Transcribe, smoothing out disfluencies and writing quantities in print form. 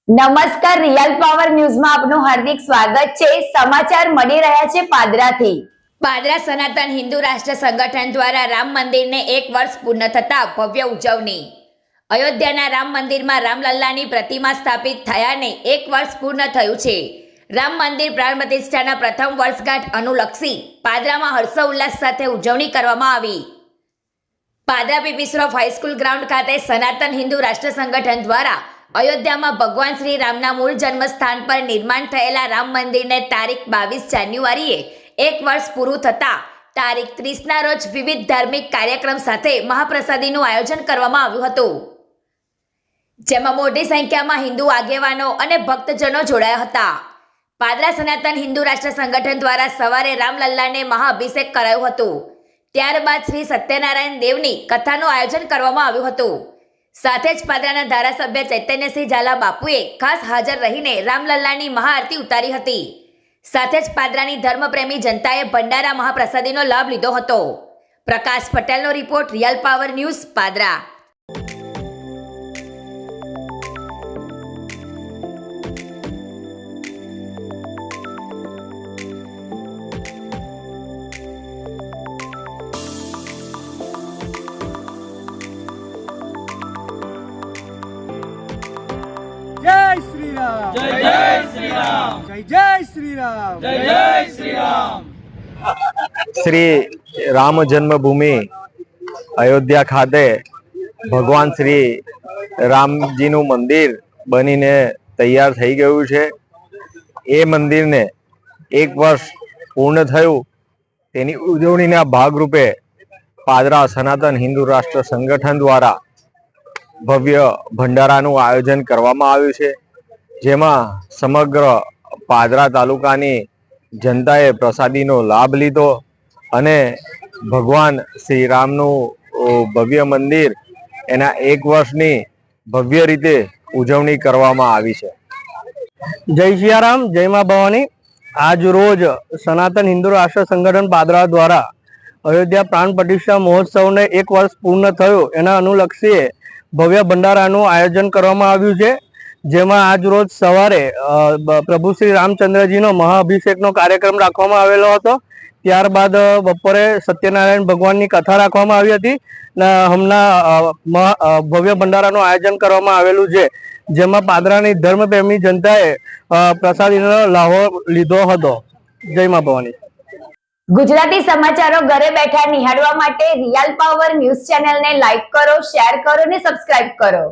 નમસ્કાર, real power ન્યૂઝમાં આપનું હાર્દિક સ્વાગત છે। સમાચાર મળી રહ્યા છે પાદરાથી। પાદરા સનાતન હિન્દુ રાષ્ટ્ર સંગઠન દ્વારા રામ મંદિરને 1 વર્ષ પૂર્ણ થતા ભવ્ય ઉજવણી। અયોધ્યાના રામ મંદિરમાં રામલલ્લાની પ્રતિમા સ્થાપિત થયાને 1 વર્ષ પૂર્ણ થયું છે। રામ મંદિર પ્રાણ પ્રતિષ્ઠાના પ્રથમ વર્ષગાંઠ અનુલક્ષી પાદરામાં હર્ષોલ્લાસ સાથે ઉજવણી કરવામાં આવી। પાદરા પીપીસરોફ હાઈસ્કૂલ ગ્રાઉન્ડ ખાતે સનાતન હિન્દુ રાષ્ટ્ર સંગઠન દ્વારા અયોધ્યામાં ભગવાન શ્રી રામના મૂળ જન્મસ્થાન પર નિર્માણ થયેલા રામ મંદિરને તારીખ 22 જાન્યુઆરીએ 1 વર્ષ પૂરું થતા તારીખ 30ના રોજ વિવિધ ધાર્મિક કાર્યક્રમ સાથે મહાપ્રસાદીનું આયોજન કરવામાં આવ્યું હતું, જેમાં મોટી સંખ્યામાં હિન્દુ આગેવાનો અને ભક્તજનો જોડાયા હતા। પાદરા સનાતન હિન્દુ રાષ્ટ્ર સંગઠન દ્વારા સવારે રામલલ્લાને મહાઅભિષેક કરાયું હતું। ત્યારબાદ શ્રી સત્યનારાયણ દેવની કથાનું આયોજન કરવામાં આવ્યું હતું। સાથે જ પાદરાના ધારાસભ્ય ચૈતન્યસિંહ ઝાલા બાપુએ ખાસ હાજર રહીને રામલલ્લાની મહાઆરતી ઉતારી હતી। સાથે જ પાદરાની ધર્મપ્રેમી જનતાએ ભંડારા મહાપ્રસાદીનો લાભ લીધો હતો। પ્રકાશ પટેલનો report, real power news, Padra. जय श्री राम, जय जय श्री राम, जय जय श्री राम, जय जय श्री राम। श्री राम जन्मभूमि अयोध्या खाते भगवान श्री रामजीનું મંદિર બનીને તૈયાર થઈ ગયું છે। એ મંદિરને 1 વર્ષ પૂર્ણ થયું, તેની ઉજવણીના ભાગરૂપે પાદરા સનાતન હિન્દુ રાષ્ટ્ર સંગઠન દ્વારા ભવ્ય ભંડારાનું આયોજન કરવામાં આવ્યું છે, જેમાં સમગ્ર પાદરા તાલુકાની જનતાએ પ્રસાદીનો લાભ લીધો અને ભગવાન શ્રી રામનું ભવ્ય મંદિર એના 1 વર્ષની ભવ્ય રીતે ઉજવણી કરવામાં આવી છે। जय सियाराम, जय मां भवानी। आज रोज सनातन हिंदू राष्ट्र संगठन पादरा द्वारा अयोध्या प्राण प्रतिष्ठा महोत्सव ने 1 वर्ष पूर्ण थयो एना अनुलक्षीए भव्य भंडाराનું આયોજન કરવામાં આવ્યું છે, જેમાં આજ રોજ સવારે પ્રભુ શ્રી રામચંદ્રજીનો મહાઅભિષેકનો કાર્યક્રમ રાખવામાં આવેલો હતો। ત્યારબાદ બપોરે સત્યનારાયણ ભગવાનની કથા રાખવામાં આવી હતી। હમણાં ભવ્ય ભંડારાનું આયોજન કરવામાં આવેલું છે, જેમાં પાદરાની ધર્મપ્રેમી જનતાએ પ્રસાદીનો લાહો લીધો હતો। જય મા ભવાની। ગુજરાતી સમાચારો ઘરે બેઠા નિહાળવા માટે રિયલ પાવર ન્યૂઝ ચેનલને લાઈક કરો, શેર કરો અને સબસ્ક્રાઇબ કરો।